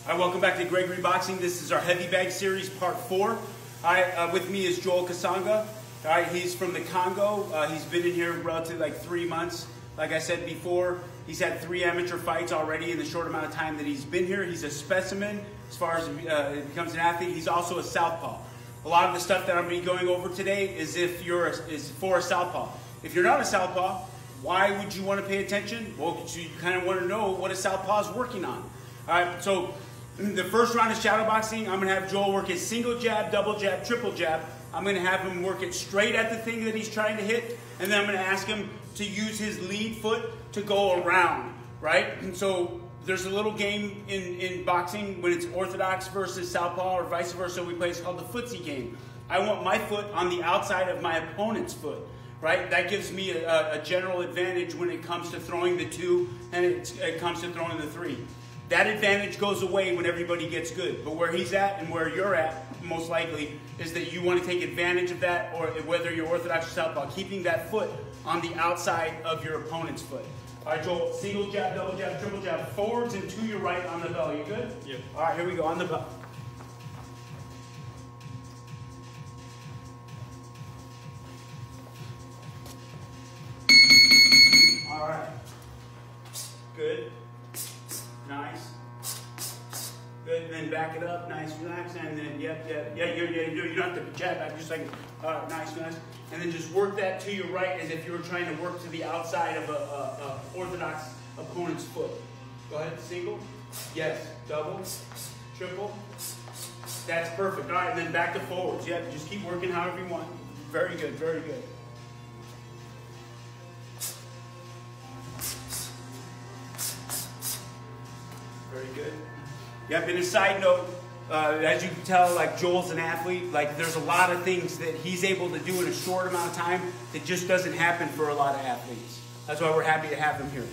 Hi, welcome back to Gregory Boxing. This is our heavy bag series, part 4. With me is Joel Kasanga. He's from the Congo. He's been in here relatively like 3 months. Like I said before, he's had 3 amateur fights already in the short amount of time that he's been here. He's a specimen as far as he becomes an athlete. He's also a Southpaw. A lot of the stuff that I'm going to be going over today is for a Southpaw. If you're not a Southpaw, why would you want to pay attention? Well, you kind of want to know what a Southpaw is working on. All right, so the first round of shadow boxing, I'm going to have Joel work his single jab, double jab, triple jab. I'm going to have him work it straight at the thing that he's trying to hit, and then I'm going to ask him to use his lead foot to go around, right? And so there's a little game in boxing when it's Orthodox versus Southpaw or vice versa we play. It's called the footsie game. I want my foot on the outside of my opponent's foot, right? That gives me a general advantage when it comes to throwing the 2 and it comes to throwing the 3. That advantage goes away when everybody gets good. But where he's at and where you're at, most likely, is that you want to take advantage of that, or whether you're Orthodox or Southpaw, keeping that foot on the outside of your opponent's foot. All right, Joel, single jab, double jab, triple jab, forwards and to your right on the bell. You good? Yep. All right, here we go, on the bell. All right. Good. Nice. Good, and then back it up, nice, relax, and then, you don't have to jab back, just like, nice. And then just work that to your right as if you were trying to work to the outside of a Orthodox opponent's foot. Go ahead, single, yes, double, triple, that's perfect. All right, and then back to forwards, just keep working however you want. Very good, very good. Very good. Yep, and a side note, as you can tell, like Joel's an athlete, like there's a lot of things that he's able to do in a short amount of time that just doesn't happen for a lot of athletes. That's why we're happy to have him here.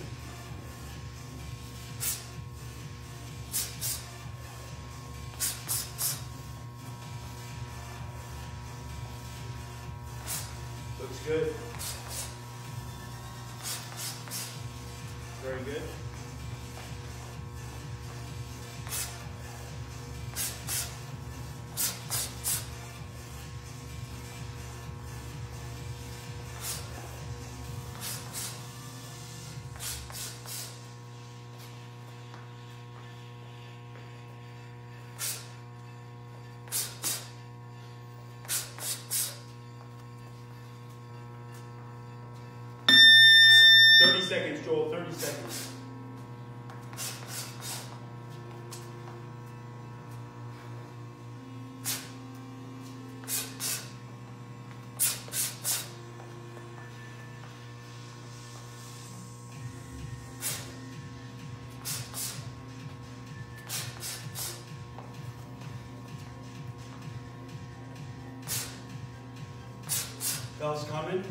Looks good. Very good. Seconds, Joel, 30 seconds. Bell's coming.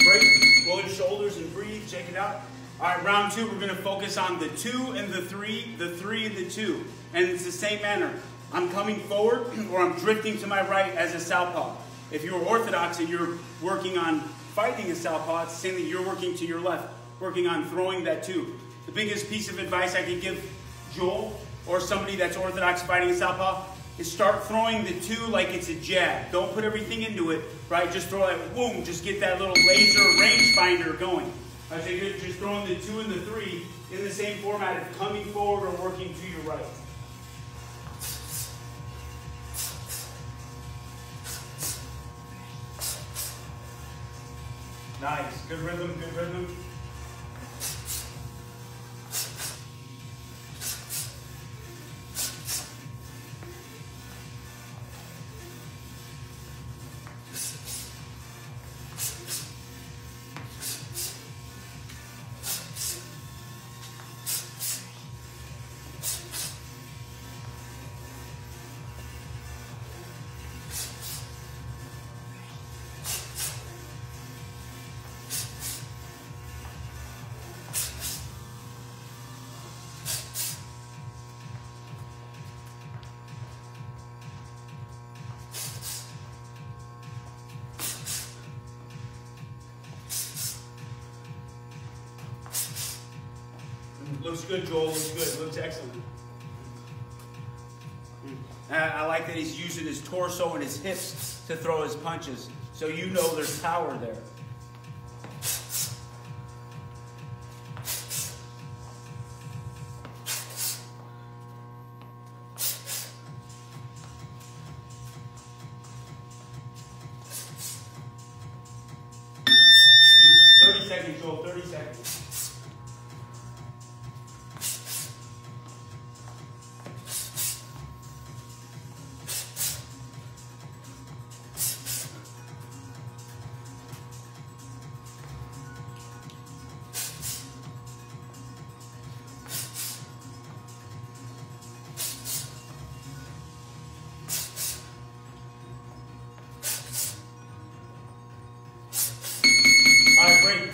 Great. Roll your shoulders and breathe. Check it out. All right, round 2, we're going to focus on the 2 and the 3, the 3 and the 2. And it's the same manner. I'm coming forward or I'm drifting to my right as a Southpaw. If you're Orthodox and you're working on fighting a Southpaw, it's the same thing. You're working to your left, working on throwing that 2. The biggest piece of advice I can give Joel or somebody that's Orthodox fighting a Southpaw is start throwing the 2 like it's a jab. Don't put everything into it, right? Just throw it, boom, just get that little laser rangefinder going. I say you're just throwing the 2 and the 3 in the same format of coming forward or working to your right. Nice, good rhythm, good rhythm. Looks good, Joel. Looks good. Looks excellent. I like that he's using his torso and his hips to throw his punches. So you know there's power there. Joel, 30 seconds.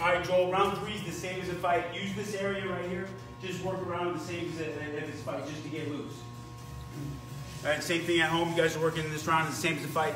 All right, Joel, round 3 is the same as a fight. Use this area right here. Just work around the same as if it's a fight, just to get loose. All right, same thing at home. You guys are working in this round, the same as a fight.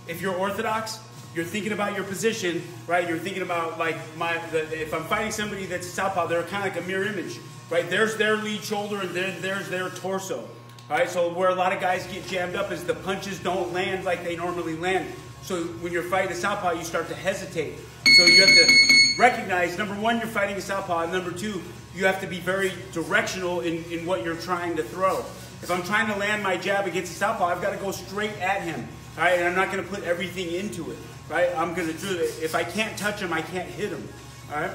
If you're Orthodox, you're thinking about your position, right? You're thinking about, like, if I'm fighting somebody that's a Southpaw, they're kind of like a mirror image, right? There's their lead shoulder and then there's their torso. All right, so where a lot of guys get jammed up is the punches don't land like they normally land. So when you're fighting a Southpaw, you start to hesitate. So you have to recognize, number one, you're fighting a Southpaw, and number two, you have to be very directional in what you're trying to throw. If I'm trying to land my jab against a Southpaw, I've got to go straight at him, all right? And I'm not going to put everything into it, right? I'm going to do it. If I can't touch him, I can't hit him, all right?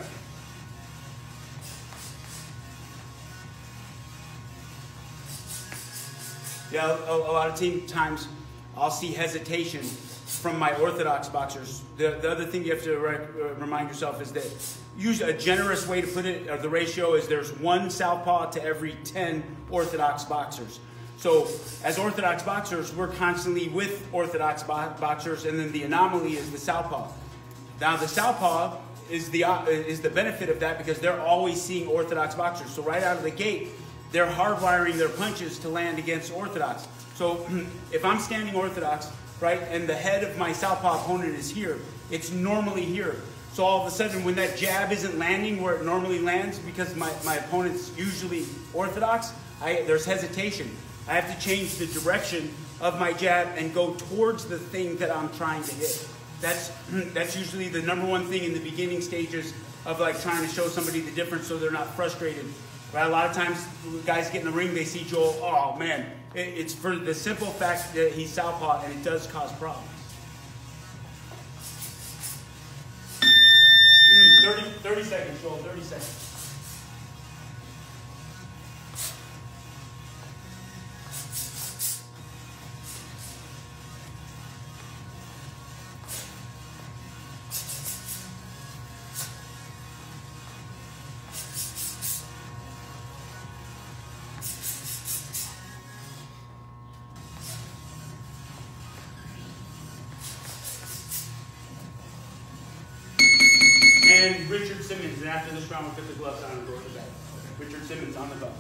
Yeah, a lot of times I'll see hesitation from my Orthodox boxers. The other thing you have to remind yourself is that usually a generous way to put it, or the ratio is there's 1 Southpaw to every 10 Orthodox boxers. So as Orthodox boxers, we're constantly with Orthodox boxers, and then the anomaly is the Southpaw. Now the Southpaw is the benefit of that because they're always seeing Orthodox boxers. So right out of the gate, they're hardwiring their punches to land against Orthodox. So if I'm standing Orthodox, right, and the head of my Southpaw opponent is here, it's normally here. So all of a sudden, when that jab isn't landing where it normally lands, because my opponent's usually Orthodox, there's hesitation. I have to change the direction of my jab and go towards the thing that I'm trying to hit. That's usually the number one thing in the beginning stages of, like, trying to show somebody the difference so they're not frustrated. Right? A lot of times, guys get in the ring, they see Joel, oh man, it's for the simple fact that he's Southpaw, and it does cause problems. 30 seconds, Joel, 30 seconds. And Richard Simmons, and after this round, we'll put the gloves on and go to the back. Richard Simmons on the belt.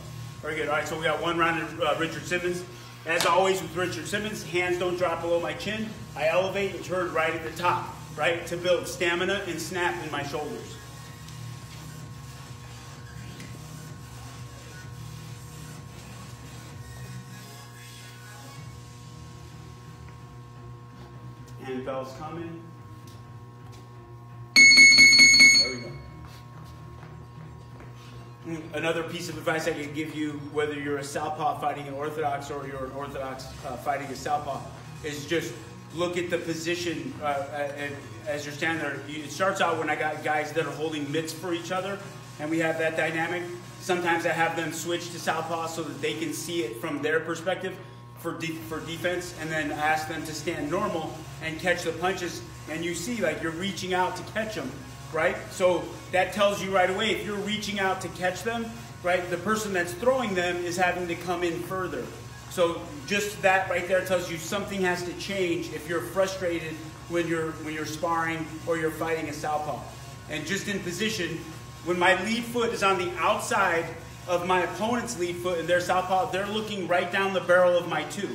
Very good. All right, so we got 1 round of Richard Simmons. As always with Richard Simmons, hands don't drop below my chin. I elevate and turn right at the top, right, to build stamina and snap in my shoulders. And bell's coming. Another piece of advice I can give you, whether you're a Southpaw fighting an Orthodox or you're an Orthodox fighting a Southpaw, is just look at the position as you're standing there. It starts out when I got guys that are holding mitts for each other, and we have that dynamic. Sometimes I have them switch to Southpaw so that they can see it from their perspective for defense, and then ask them to stand normal and catch the punches. And you see, like, you're reaching out to catch them. Right? So that tells you right away, if you're reaching out to catch them, right, the person that's throwing them is having to come in further. So just that right there tells you something has to change if you're frustrated when you're sparring or you're fighting a Southpaw. And just in position, when my lead foot is on the outside of my opponent's lead foot and they're Southpaw, they're looking right down the barrel of my 2.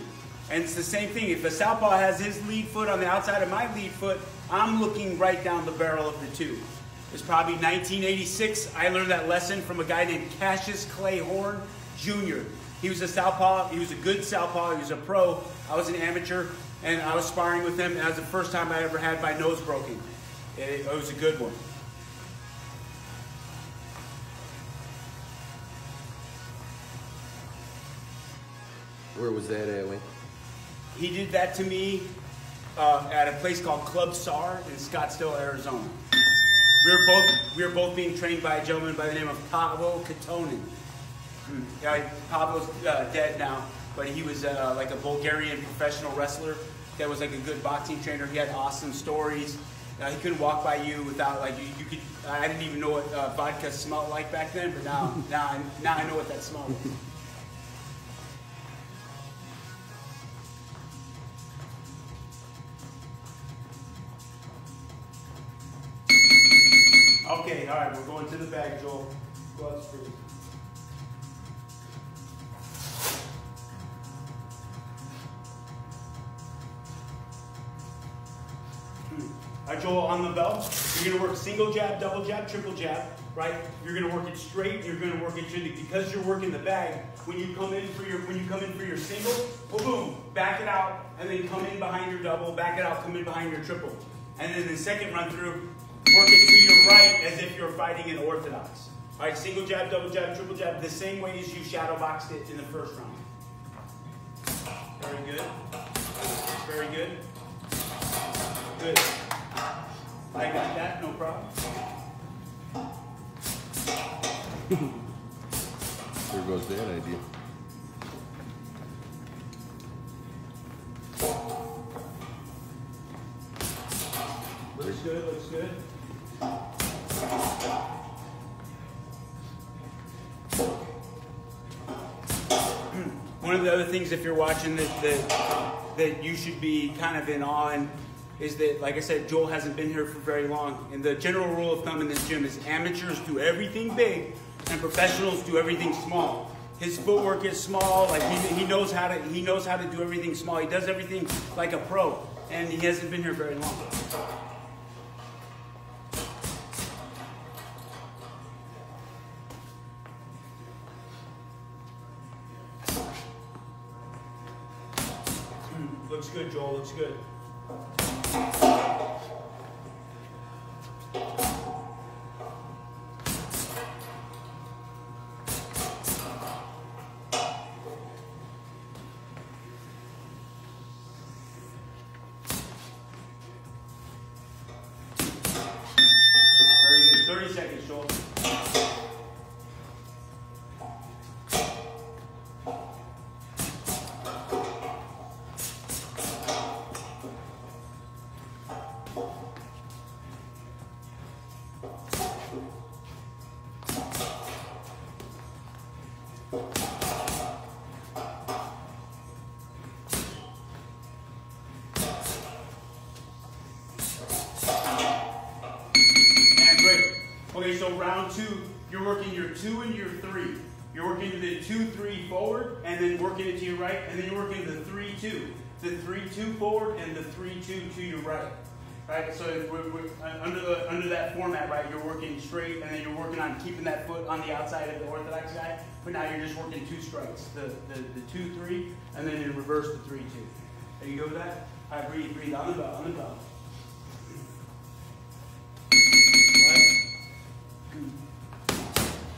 And it's the same thing. If a Southpaw has his lead foot on the outside of my lead foot, I'm looking right down the barrel of the 2. It's probably 1986. I learned that lesson from a guy named Cassius Clay Horn Jr. He was a Southpaw. He was a good Southpaw. He was a pro. I was an amateur, and I was sparring with him. And that was the first time I ever had my nose broken. It was a good one. Where was that at, Wayne? He did that to me at a place called Club SAR in Scottsdale, Arizona. We were both being trained by a gentleman by the name of Pablo Katonin. Yeah, Pablo's dead now, but he was like a Bulgarian professional wrestler that was like a good boxing trainer. He had awesome stories. He couldn't walk by you without like you could. I didn't even know what vodka smelled like back then, but now I know what that smell was. Okay, all right, we're going to the bag, Joel. Gloves first. All right, Joel, on the belt, you're going to work single jab, double jab, triple jab, right? You're going to work it straight. You're going to work it because you're working the bag. When you come in for your single, boom, boom, back it out, and then come in behind your double, back it out, come in behind your triple, and then the second run through. Work it to your right as if you're fighting in Orthodox. All right, single jab, double jab, triple jab, the same way as you shadow boxed it in the first round. Very good. Very good. Good. I got that, no problem. There goes that idea. Looks good, looks good. One of the other things, if you're watching that you should be kind of in awe in, is that, like I said, Joel hasn't been here for very long. And the general rule of thumb in this gym is amateurs do everything big and professionals do everything small. His footwork is small, like he knows how to do everything small. He does everything like a pro, and he hasn't been here very long. Looks good, Joel, looks good. Very good, 30 seconds, Joel. Okay, so round two, you're working your 2 and your 3. You're working the 2-3 forward, and then working it to your right, and then you're working the 3-2. The 3-2 forward and the 3-2 to your right. Right, so under that format, right, you're working straight, and then you're working on keeping that foot on the outside of the Orthodox guy, but now you're just working 2 strikes, the 2-3, and then in reverse the 3-2. Are you good with that? All right, breathe, on the bell, on the bell.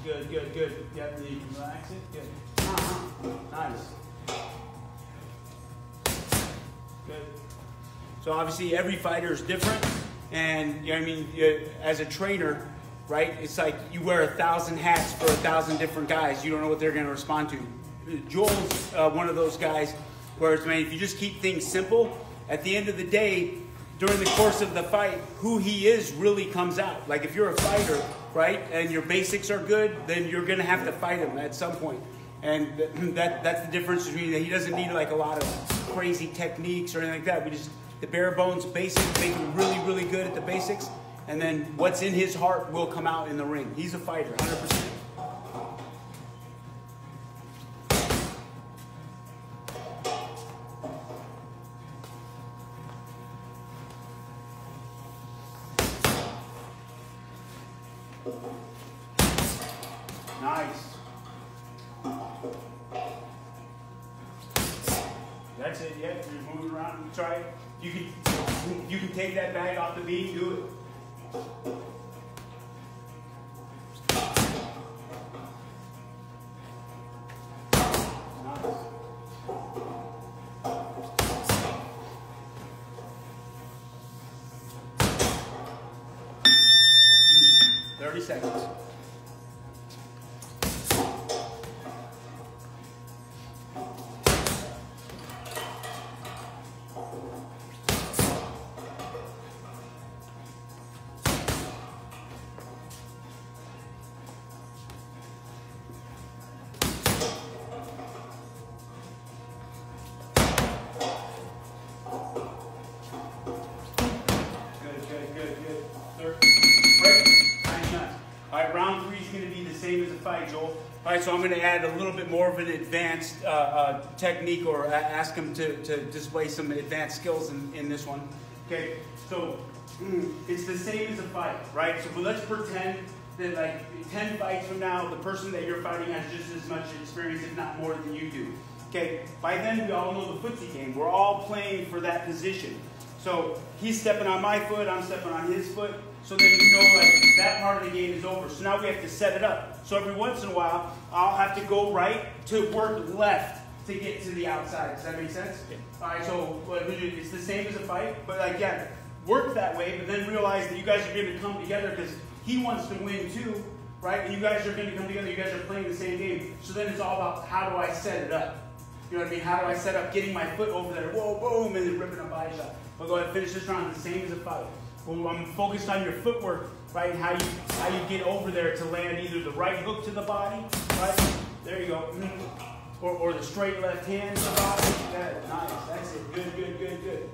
Good. Yeah, you can relax it. Good. Nice. Good. So obviously every fighter is different, and you know what I mean, as a trainer, right? It's like you wear 1,000 hats for 1,000 different guys. You don't know what they're going to respond to. Joel's one of those guys where it's, man, if you just keep things simple, at the end of the day, during the course of the fight, who he is really comes out. Like if you're a fighter, right, and your basics are good, then you're going to have to fight him at some point. And that's the difference between that. He doesn't need like a lot of crazy techniques or anything like that. We just, the bare bones basics, make him really, really good at the basics. And then what's in his heart will come out in the ring. He's a fighter, 100%. That's it, yeah. You're moving around. Try it. You can take that bag off the beam, do it. Nice. 30 seconds. Round 3 is going to be the same as the fight, Joel. All right, so I'm going to add a little bit more of an advanced technique, or ask him to display some advanced skills in this one. Okay, so it's the same as a fight, right? So let's pretend that like 10 fights from now, the person that you're fighting has just as much experience, if not more, than you do. Okay, by then we all know the footsie game. We're all playing for that position. So he's stepping on my foot, I'm stepping on his foot. So then you know, like, that part of the game is over. So now we have to set it up. So every once in a while, I'll have to go right to work left to get to the outside. Does that make sense? Yeah. All right, so it's the same as a fight, but like, yeah, work that way, but then realize that you guys are going to come together because he wants to win too, right? And you guys are going to come together. You guys are playing the same game. So then it's all about, how do I set it up? You know what I mean? How do I set up getting my foot over there? Whoa, boom, and then ripping a body shot. We'll go ahead and finish this round the same as a fight. Well, I'm focused on your footwork, right? How you get over there to land either the right hook to the body, right? There you go. Or the straight left hand to the body. Yeah, nice. That's it. Good, good, good, good.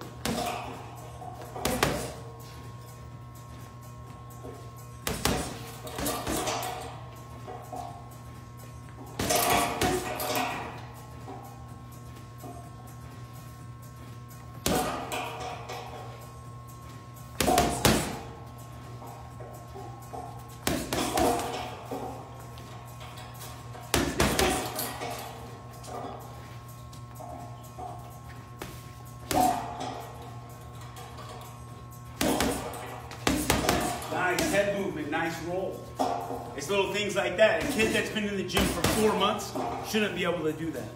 Nice head movement, nice roll. It's little things like that. A kid that's been in the gym for 4 months shouldn't be able to do that.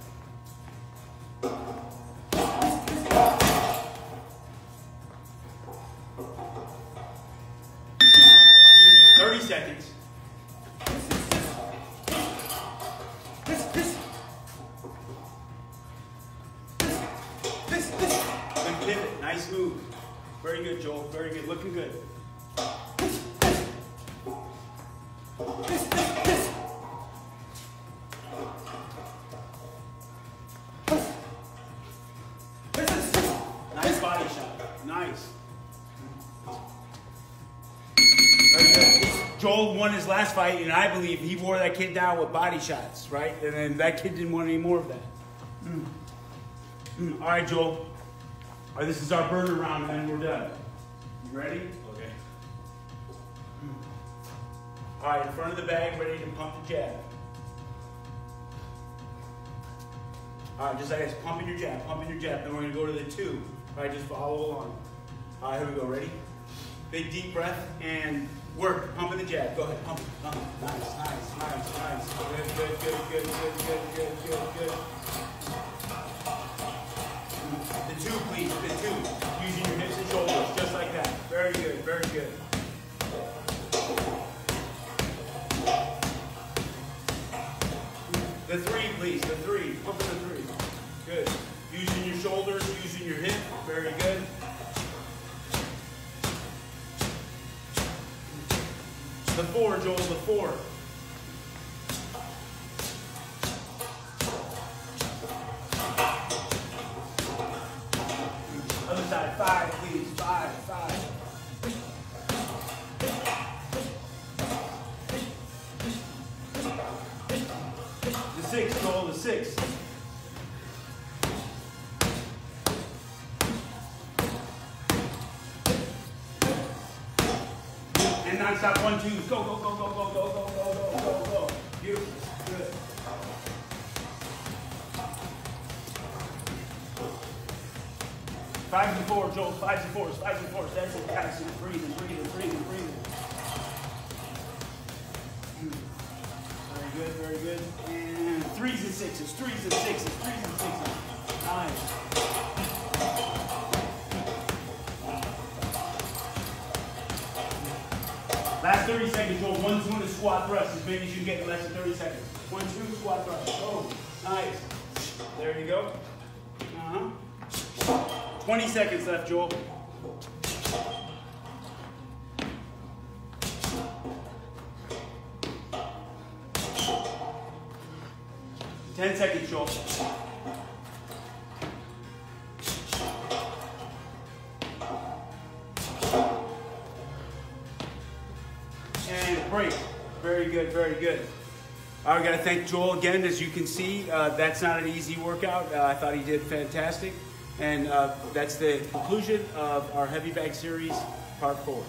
30 seconds. Good pivot, nice move. Very good, Joel, very good, looking good. Nice body shot. Nice. Very good. Joel won his last fight, and I believe he wore that kid down with body shots, right? And then that kid didn't want any more of that. All right, Joel. All right, this is our burner round, and we're done. You ready? Okay. All right, in front of the bag, ready to pump the jab. All right, just like this, pumping your jab, pumping your jab. Then we're gonna go to the 2. All right, just follow along. All right, here we go, ready? Big deep breath and work, pumping the jab. Go ahead, pump it, pump it. Nice, nice, nice, nice. Good, good, good, good, good, good, good, good, good. The 2, please, the 2. Using your hips and shoulders, just like that. Very good, very good. The 3, please, the 3. Pumping the 3. Good. Using your shoulders, using your hip. Very good. The 4, Joel, the 4. Other side, 5, please. 5, 5. The 6, Joel, the 6. And non-stop 1, 2s. Go, go, go, go, go, go, go, go, go, go, go. Beautiful. Good. 5s and 4s, Joel. 5s and 4s, 5s and 4s. That's it, guys. Breathing, breathing, breathing, breathing. Very good, very good. And 3s and 6s, 3s and 6s, 3s and 6s. Nice. Last 30 seconds, Joel. 1, 2 in a squat thrust. As many as you can get in less than 30 seconds. 1, 2 squat thrust. Oh, nice. There you go. 20 seconds left, Joel. 10 seconds, Joel. And break. Very good, very good. All right, I got to thank Joel again. As you can see, that's not an easy workout. I thought he did fantastic. And that's the conclusion of our heavy bag series, part 4.